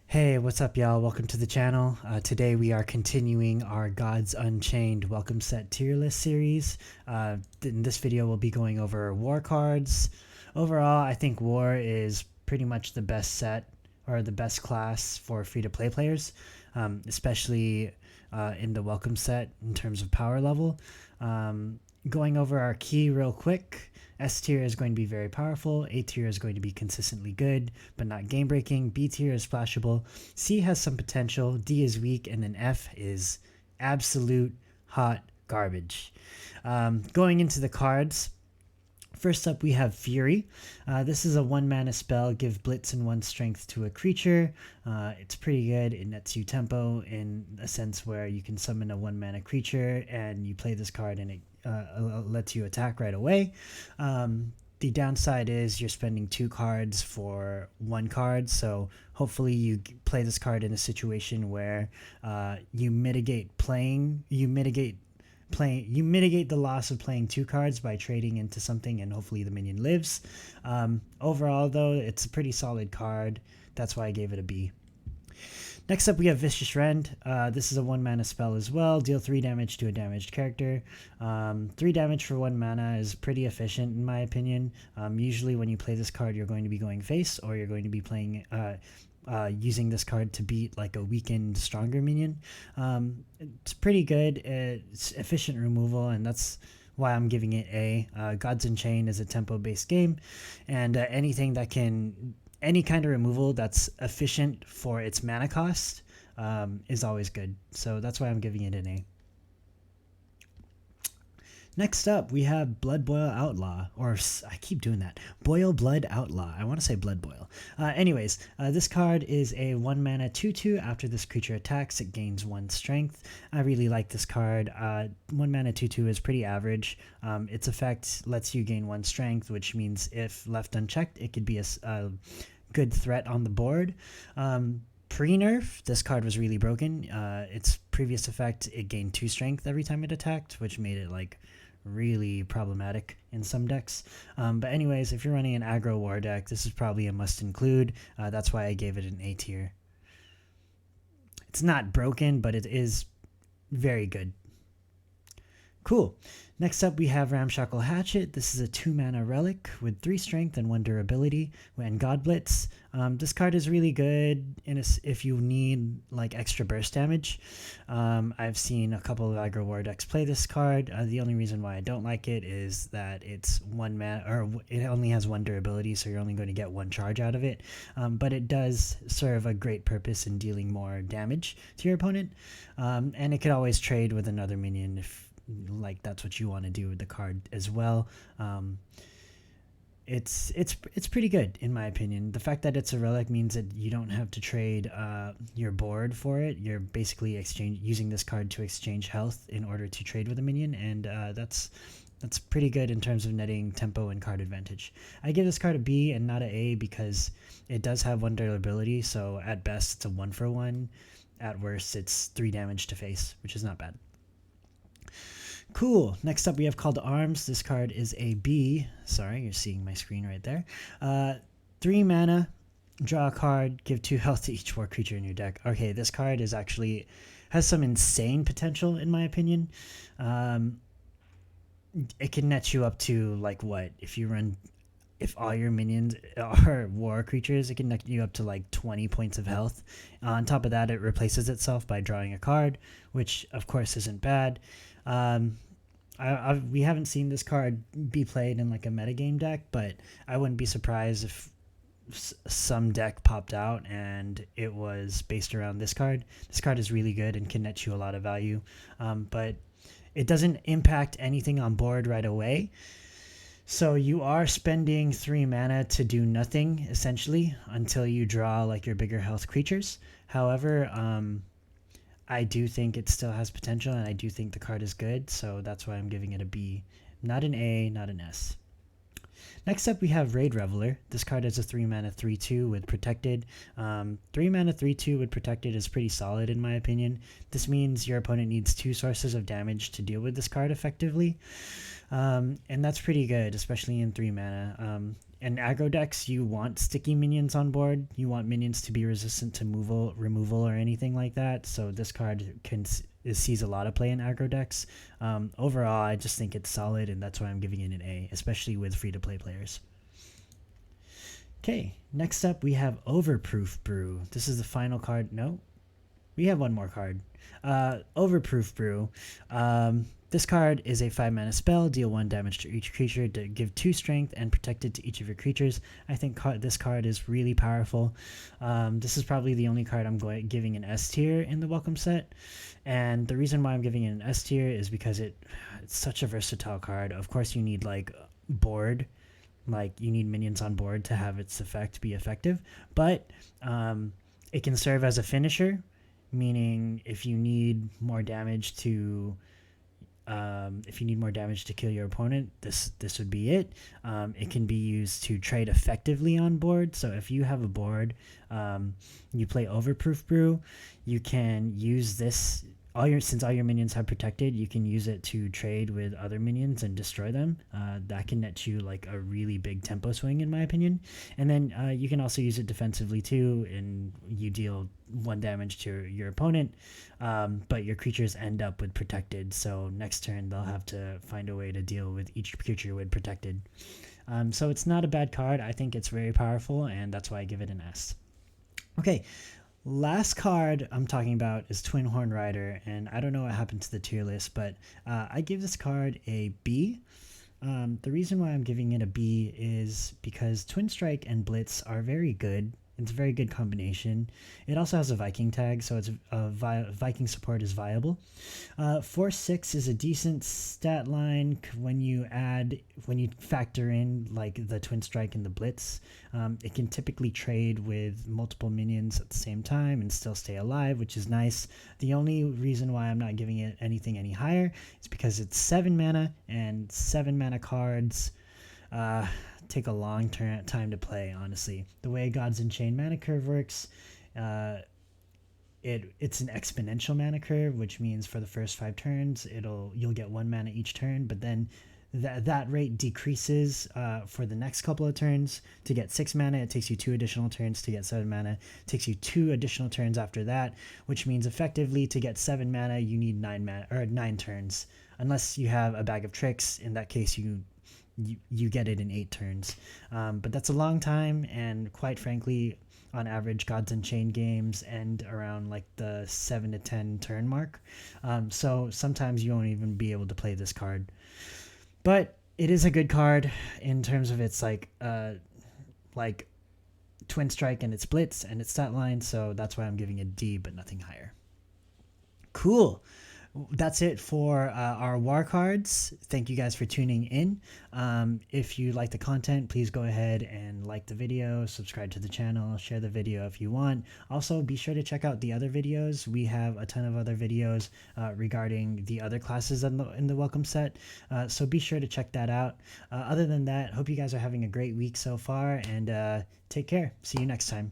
Hey, what's up, y'all? Welcome to the channel. Today we are continuing our Gods Unchained Welcome Set tier list series. In this video, we'll be going over war cards. Overall, I think war is pretty much the best set or the best class for free-to-play players, especially in the welcome set in terms of power level. Going over our key real quick. S tier is going to be very powerful, A tier is going to be consistently good, but not game breaking, B tier is splashable, C has some potential, D is weak, and then F is absolute hot garbage. Going into the cards, first up we have Fury. This is a 1-mana spell, give Blitz and 1 strength to a creature. It's pretty good, it nets you tempo in a sense where you can summon a 1-mana creature and you play this card and it lets you attack right away. The downside is you're spending 2 cards for 1 card, so hopefully you play this card in a situation where you mitigate the loss of playing 2 cards by trading into something, and hopefully the minion lives. Overall though, it's a pretty solid card. That's why I gave it a B. Next up we have Vicious Rend. This is a 1-mana spell as well. Deal 3 damage to a damaged character. 3 damage for 1 mana is pretty efficient in my opinion. Usually when you play this card you're going to be going face, or you're going to be playing using this card to beat like a weakened stronger minion. It's pretty good. It's efficient removal, and that's why I'm giving it A. Gods Unchained is a tempo based game, and any kind of removal that's efficient for its mana cost is always good. So that's why I'm giving it an A. Next up, we have Blood Boil Outlaw, or I keep doing that. Boil Blood Outlaw. I want to say Blood Boil. Anyways, this card is a 1-mana 2/2. After this creature attacks, it gains 1 strength. I really like this card. 1-mana 2/2 is pretty average. Its effect lets you gain 1 strength, which means if left unchecked, it could be a good threat on the board. Pre-nerf, this card was really broken. Its previous effect, it gained 2 strength every time it attacked, which made it like really problematic in some decks. But anyways, if you're running an aggro war deck, this is probably a must include. That's why I gave it an A tier. It's not broken, but it is very good. Cool. Next up we have Ramshackle Hatchet. This is a 2-mana relic with 3 strength and 1 durability and God Blitz. This card is really good if you need like extra burst damage. I've seen a couple of aggro war decks play this card. The only reason why I don't like it is that it's 1 mana, or it only has 1 durability, so you're only going to get 1 charge out of it. But it does serve a great purpose in dealing more damage to your opponent. And it could always trade with another minion if like that's what you want to do with the card as well. It's pretty good in my opinion. The fact that it's a relic means that you don't have to trade your board for it. You're basically using this card to exchange health in order to trade with a minion, and that's pretty good in terms of netting tempo and card advantage. I give this card a B and not an A because it does have 1 durability, so at best it's a 1-for-1. At worst it's 3 damage to face, which is not bad. Cool. Next up we have Call to Arms. This card is a B. Sorry, you're seeing my screen right there. 3 mana, draw a card, give 2 health to each war creature in your deck. Okay, this card is actually has some insane potential in my opinion. It can net you up to like what? If all your minions are war creatures, it can net you up to like 20 points of health. On top of that, it replaces itself by drawing a card, which of course isn't bad. We haven't seen this card be played in like a metagame deck, but I wouldn't be surprised if some deck popped out and it was based around this card. This card is really good and can net you a lot of value, but it doesn't impact anything on board right away. So you are spending 3 mana to do nothing essentially until you draw like your bigger health creatures. However, I do think it still has potential, and I do think the card is good, so that's why I'm giving it a B. Not an A, not an S. Next up, we have Reveller. This card is a 3-mana 3/2 with Protected. 3-mana 3/2 with Protected is pretty solid in my opinion. This means your opponent needs 2 sources of damage to deal with this card effectively. And that's pretty good, especially in 3 mana. in aggro decks, you want sticky minions on board. You want minions to be resistant to removal or anything like that. So this card sees a lot of play in aggro decks. Overall, I just think it's solid, and that's why I'm giving it an A, especially with free-to-play players. Okay, next up we have Overproof Brew. This is the final card. No, we have one more card. Overproof Brew. This card is a 5-mana spell. Deal 1 damage to each creature to give 2 strength and protected to each of your creatures. I think this card is really powerful. This is probably the only card I'm giving an S tier in the welcome set. And the reason why I'm giving it an S tier is because it's such a versatile card. Of course, you need like board. Like you need minions on board to have its effect be effective. But it can serve as a finisher, meaning if you need more damage to kill your opponent, this would be it. It can be used to trade effectively on board. So if you have a board, you play Overproof Brew, you can use this. Since all your minions have protected, you can use it to trade with other minions and destroy them. That can net you like a really big tempo swing, in my opinion. And then you can also use it defensively too, and you deal 1 damage to your opponent, but your creatures end up with protected. So next turn they'll have to find a way to deal with each creature with protected. So it's not a bad card. I think it's very powerful, and that's why I give it an S. Okay. Last card I'm talking about is Twinhorn Rider, and I don't know what happened to the tier list, but I give this card a B. The reason why I'm giving it a B is because Twin Strike and Blitz are very good. It's a very good combination. It also has a Viking tag, so it's Viking support is viable. 4/6 is a decent stat line when you factor in like the Twin Strike and the Blitz. It can typically trade with multiple minions at the same time and still stay alive, which is nice. The only reason why I'm not giving it anything any higher is because it's 7 mana, and 7 mana cards take a long time to play, honestly. The way Gods Unchained mana curve works, it's an exponential mana curve, which means for the first 5 turns you'll get 1 mana each turn, but then that rate decreases for the next couple of turns. To get 6 mana, it takes you 2 additional turns. To get 7 mana, it takes you 2 additional turns after that, which means effectively to get 7 mana you need 9 turns, unless you have a Bag of Tricks. In that case, you get it in 8 turns. But that's a long time, and quite frankly, on average, Gods Unchained games end around like the 7 to 10 turn mark. So sometimes you won't even be able to play this card. But it is a good card in terms of its like Twin Strike and its Blitz and its stat line, so that's why I'm giving it D, but nothing higher. Cool. That's it for our war cards. Thank you guys for tuning in. If you like the content, please go ahead and like the video, subscribe to the channel, share the video if you want. Also, be sure to check out the other videos. We have a ton of other videos regarding the other classes in the welcome set, so be sure to check that out. Other than that, hope you guys are having a great week so far, and take care. See you next time.